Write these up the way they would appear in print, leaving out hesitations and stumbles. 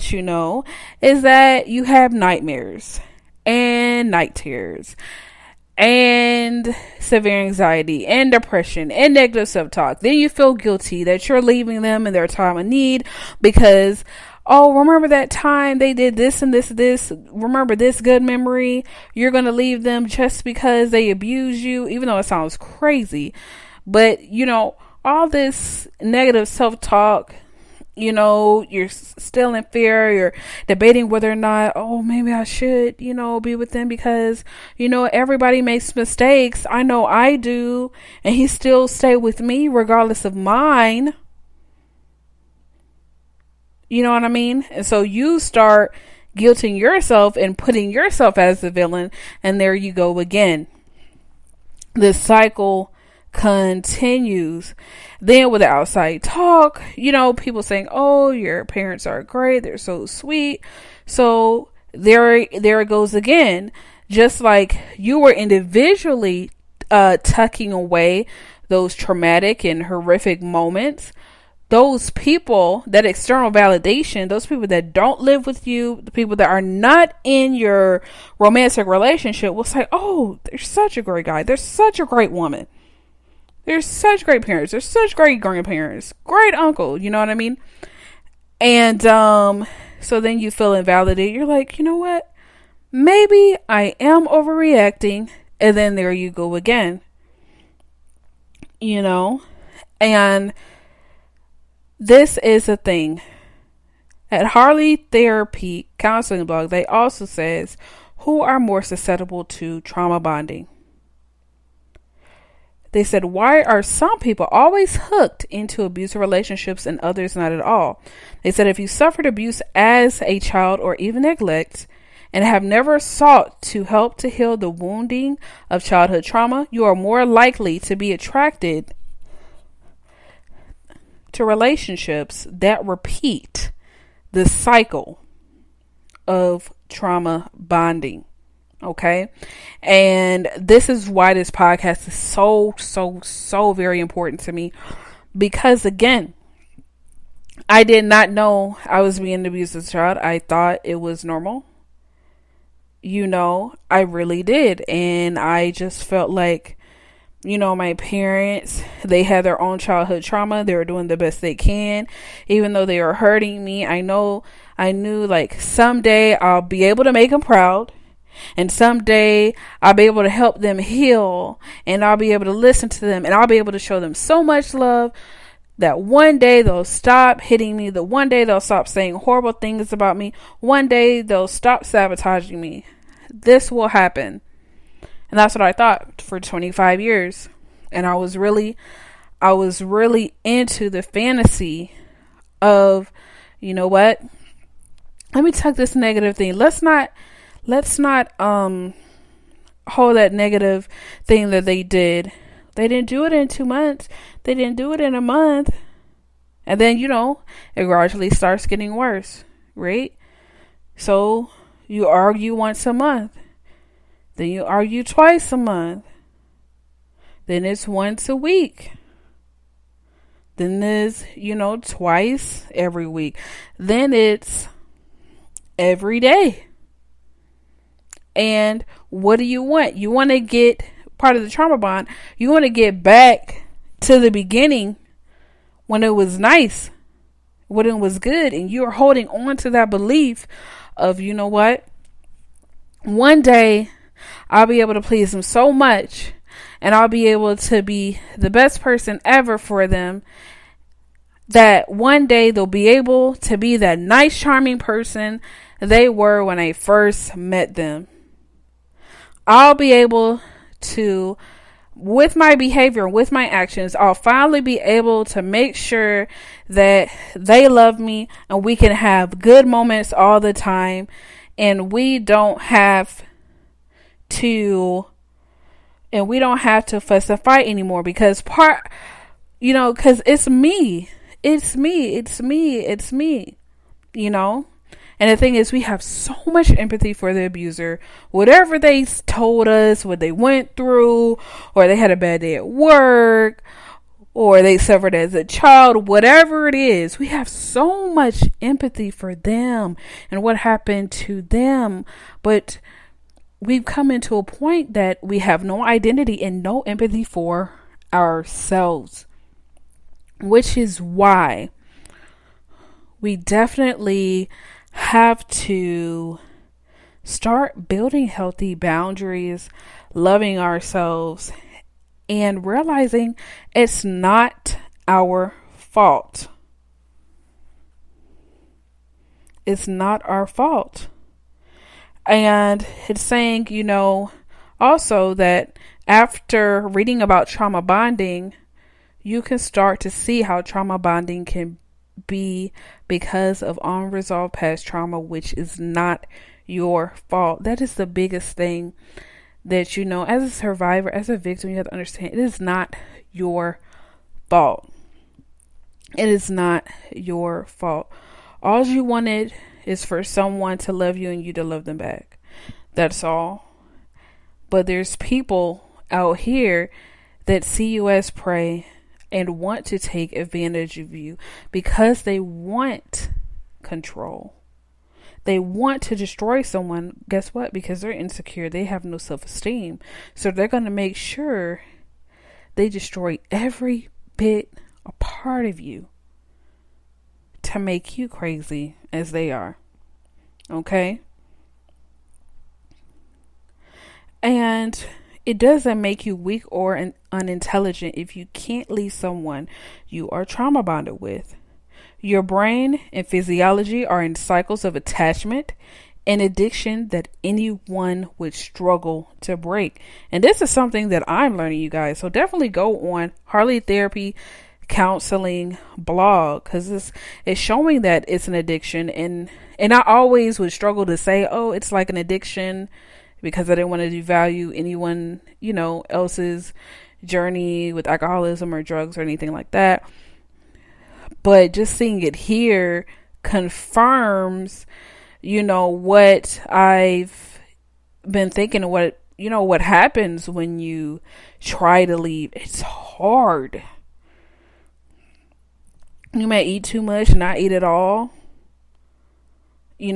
let you know is that you have nightmares and night terrors and severe anxiety and depression and negative self-talk. Then you feel guilty that you're leaving them in their time of need because, oh, remember that time they did this and this, remember this good memory. You're going to leave them just because they abuse you, even though it sounds crazy. But, all this negative self-talk, you're still in fear. You're debating whether or not, oh, maybe I should, be with them because, everybody makes mistakes. I know I do. And he still stay with me regardless of mine. You know what I mean? And so you start guilting yourself and putting yourself as the villain. And there you go again. This cycle continues. Then with the outside talk, people saying, oh, your parents are great, they're so sweet. So there it goes again. Just like you were individually tucking away those traumatic and horrific moments, those people, that external validation, those people that don't live with you, the people that are not in your romantic relationship will say, oh, they're such a great guy, they're such a great woman, they're such great parents, they're such great grandparents, great uncle, you know what I mean? And so then you feel invalidated. You're like, you know what? Maybe I am overreacting. And then there you go again. And this is a thing. At Harley Therapy Counseling Blog, they also says, who are more susceptible to trauma bonding? They said, why are some people always hooked into abusive relationships and others not at all? They said, if you suffered abuse as a child or even neglect and have never sought to help to heal the wounding of childhood trauma, you are more likely to be attracted to relationships that repeat the cycle of trauma bonding. Okay. And this is why this podcast is so very important to me, because again, I did not know I was being abused as a child. I thought it was normal. I really did. And I just felt like, my parents, they had their own childhood trauma. They were doing the best they can, even though they were hurting me. I knew like someday I'll be able to make them proud. And someday I'll be able to help them heal, and I'll be able to listen to them, and I'll be able to show them so much love that one day they'll stop hitting me. That one day they'll stop saying horrible things about me. One day they'll stop sabotaging me. This will happen. And that's what I thought for 25 years. And I was really into the fantasy of, you know what? Let me tuck this negative thing. Let's not hold that negative thing that they did. They didn't do it in 2 months. They didn't do it in a month. And then, it gradually starts getting worse, right? So you argue once a month. Then you argue twice a month. Then it's once a week. Then there's, twice every week. Then it's every day. And what do you want? You want to get part of the trauma bond. You want to get back to the beginning when it was nice, when it was good. And you're holding on to that belief of, you know what? One day I'll be able to please them so much, and I'll be able to be the best person ever for them, that one day they'll be able to be that nice, charming person they were when I first met them. I'll be able to, with my behavior, with my actions, I'll finally be able to make sure that they love me and we can have good moments all the time. And we don't have to fuss and fight anymore, because because it's me. And the thing is, we have so much empathy for the abuser. Whatever they told us, what they went through, or they had a bad day at work, or they suffered as a child, whatever it is, we have so much empathy for them and what happened to them. But we've come into a point that we have no identity and no empathy for ourselves, which is why we definitely have to start building healthy boundaries, loving ourselves, and realizing it's not our fault. It's not our fault. And it's saying, also that after reading about trauma bonding, you can start to see how trauma bonding can be because of unresolved past trauma, which is not your fault. That is the biggest thing that, as a survivor, as a victim, you have to understand it is not your fault. It is not your fault. All you wanted is for someone to love you and you to love them back. That's all. But there's people out here that see you as prey and want to take advantage of you because they want control. They want to destroy someone. Guess what? Because they're insecure. They have no self-esteem. So they're going to make sure they destroy every bit a part of you to make you crazy as they are. Okay? And it doesn't make you weak or unintelligent if you can't leave someone you are trauma bonded with. Your brain and physiology are in cycles of attachment and addiction that anyone would struggle to break. And this is something that I'm learning, you guys. So definitely go on Harley Therapy Counseling blog, because it's showing that it's an addiction. And I always would struggle to say, oh, it's like an addiction, because I didn't want to devalue anyone, else's journey with alcoholism or drugs or anything like that. But just seeing it here confirms, what I've been thinking, what happens when you try to leave. It's hard. You may eat too much and not eat at all. You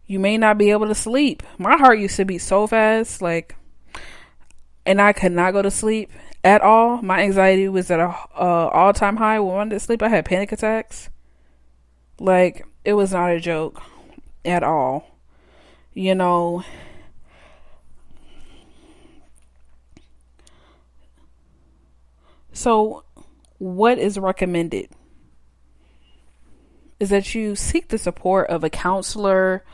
may not be able to sleep. My heart used to beat so fast, and I could not go to sleep at all. My anxiety was at a all-time high. When I wanted to sleep, I had panic attacks. It was not a joke at all. So what is recommended is that you seek the support of a counselor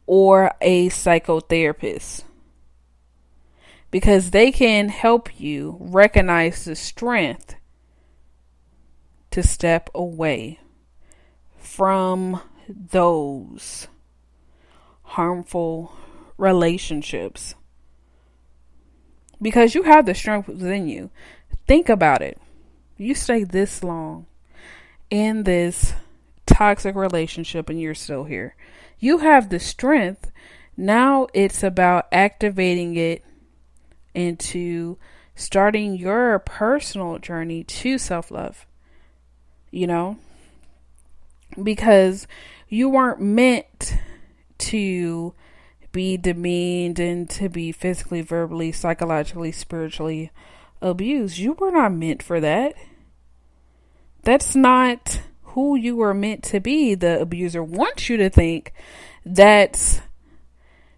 or a psychotherapist, because they can help you recognize the strength to step away from those harmful relationships, because you have the strength within you. Think about it. You stay this long in this toxic relationship and you're still here. You have the strength. Now it's about activating it into starting your personal journey to self-love, because you weren't meant to be demeaned and to be physically, verbally, psychologically, spiritually abused. You were not meant for that. That's not who you were meant to be. The abuser wants you to think that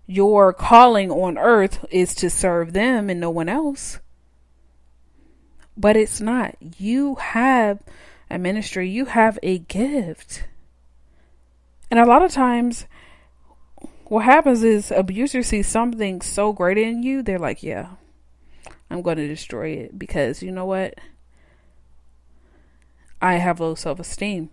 your calling on earth is to serve them and no one else. But it's not. You have a ministry. You have a gift. And a lot of times what happens is abusers see something so great in you. They're like, yeah, I'm going to destroy it, because you know what? I have low self-esteem.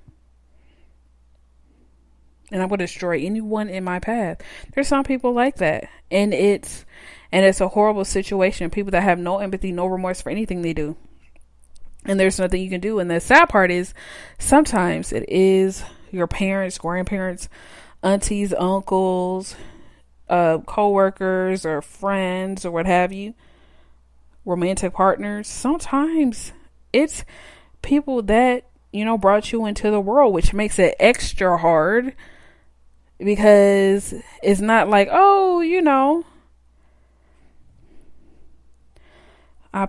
And I'm going to destroy anyone in my path. There's some people like that. And it's a horrible situation. People that have no empathy, no remorse for anything they do. And there's nothing you can do. And the sad part is sometimes it is your parents, grandparents, aunties, uncles, co-workers or friends or what have you. romantic partners, sometimes it's people that, brought you into the world, which makes it extra hard because it's not like, oh,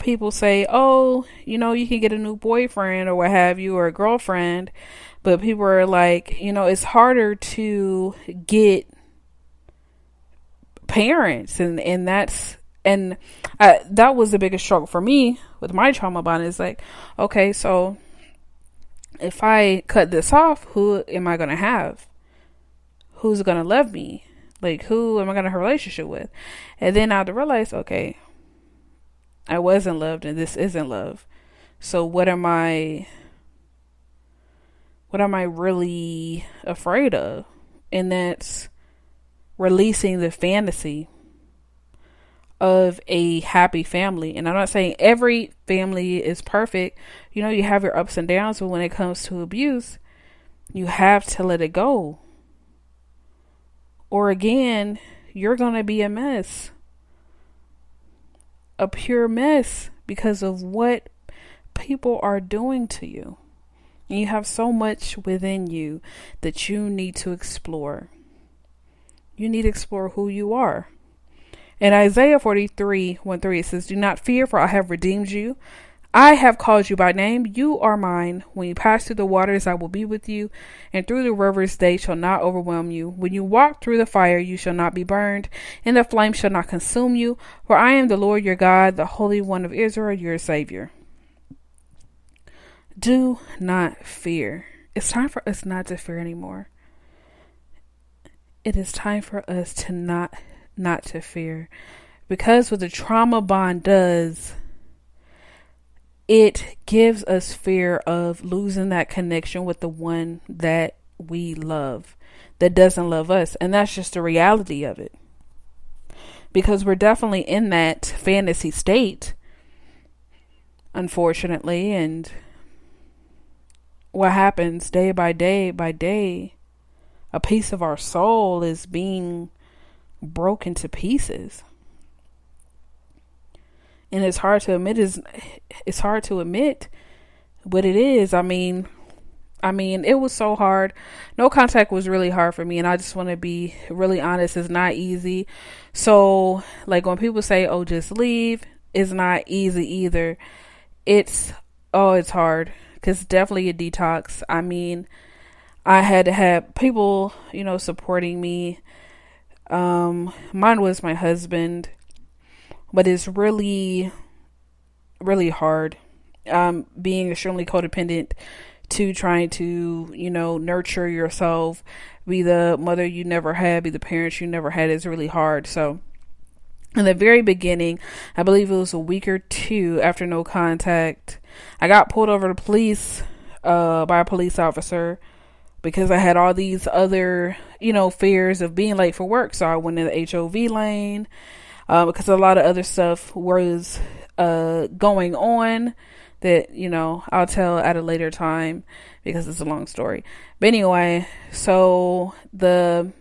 people say, oh, you can get a new boyfriend or what have you, or a girlfriend. But people are like, it's harder to get parents. And that was the biggest struggle for me with my trauma bond. Is like, okay, so if I cut this off, who am I going to have? Who's going to love me? Like, who am I going to have a relationship with? And then I had to realize, okay, I wasn't loved and this isn't love. So what am I really afraid of? And that's releasing the fantasy of a happy family. And I'm not saying every family is perfect. You have your ups and downs, but when it comes to abuse, you have to let it go. Or again, you're going to be a mess. A pure mess because of what people are doing to you. And you have so much within you that you need to explore. You need to explore who you are. In Isaiah 43:1-3, it says, "Do not fear, for I have redeemed you. I have called you by name. You are mine. When you pass through the waters, I will be with you. And through the rivers, they shall not overwhelm you. When you walk through the fire, you shall not be burned, and the flame shall not consume you. For I am the Lord your God, the Holy One of Israel, your Savior." Do not fear. It's time for us not to fear anymore. It is time for us to not to fear. Because what the trauma bond does, it gives us fear of losing that connection with the one that we love, that doesn't love us. And that's just the reality of it. Because we're definitely in that fantasy state, unfortunately. And what happens day by day, a piece of our soul is being broken to pieces. And it's hard to admit what it is. I mean, it was so hard. No contact was really hard for me. And I just want to be really honest. It's not easy. So like when people say, oh, just leave, it's not easy either. It's hard. Because definitely a detox. I mean, I had to have people, supporting me. Mine was my husband. But it's really, really hard. Being extremely codependent to trying to, nurture yourself, be the mother you never had, be the parents you never had, is really hard. So in the very beginning, I believe it was a week or two after no contact, I got pulled over to police, by a police officer because I had all these other, fears of being late for work. So I went in the HOV lane. Because a lot of other stuff was going on that, I'll tell at a later time because it's a long story. But anyway, so the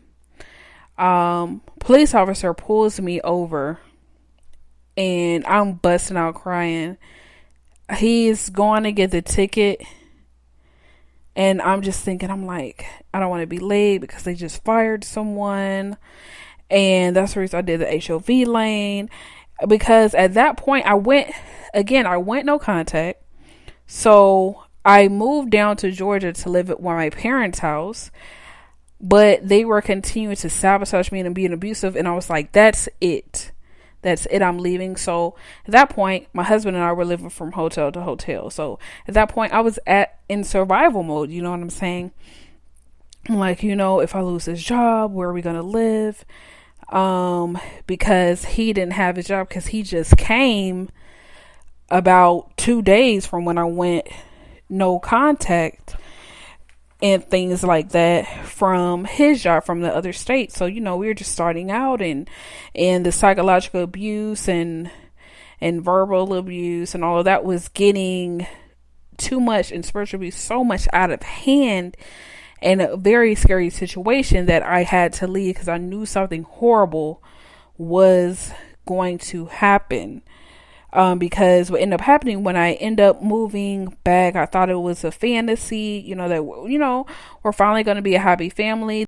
police officer pulls me over and I'm busting out crying. He's going to get the ticket. And I'm just thinking, I'm like, I don't want to be late because they just fired someone. And that's the reason I did the HOV lane, because at that point I went no contact. So I moved down to Georgia to live at my parents' house, but they were continuing to sabotage me and being abusive. And I was like, that's it. I'm leaving. So at that point, my husband and I were living from hotel to hotel. So at that point I was in survival mode. You know what I'm saying? I'm like, if I lose this job, where are we going to live? Because he didn't have his job because he just came about 2 days from when I went no contact and things like that from his job from the other state. So, we were just starting out and the psychological abuse and verbal abuse and all of that was getting too much, and spiritual abuse so much out of hand. In a very scary situation that I had to leave because I knew something horrible was going to happen. Because what ended up happening when I end up moving back, I thought it was a fantasy, that we're finally going to be a happy family.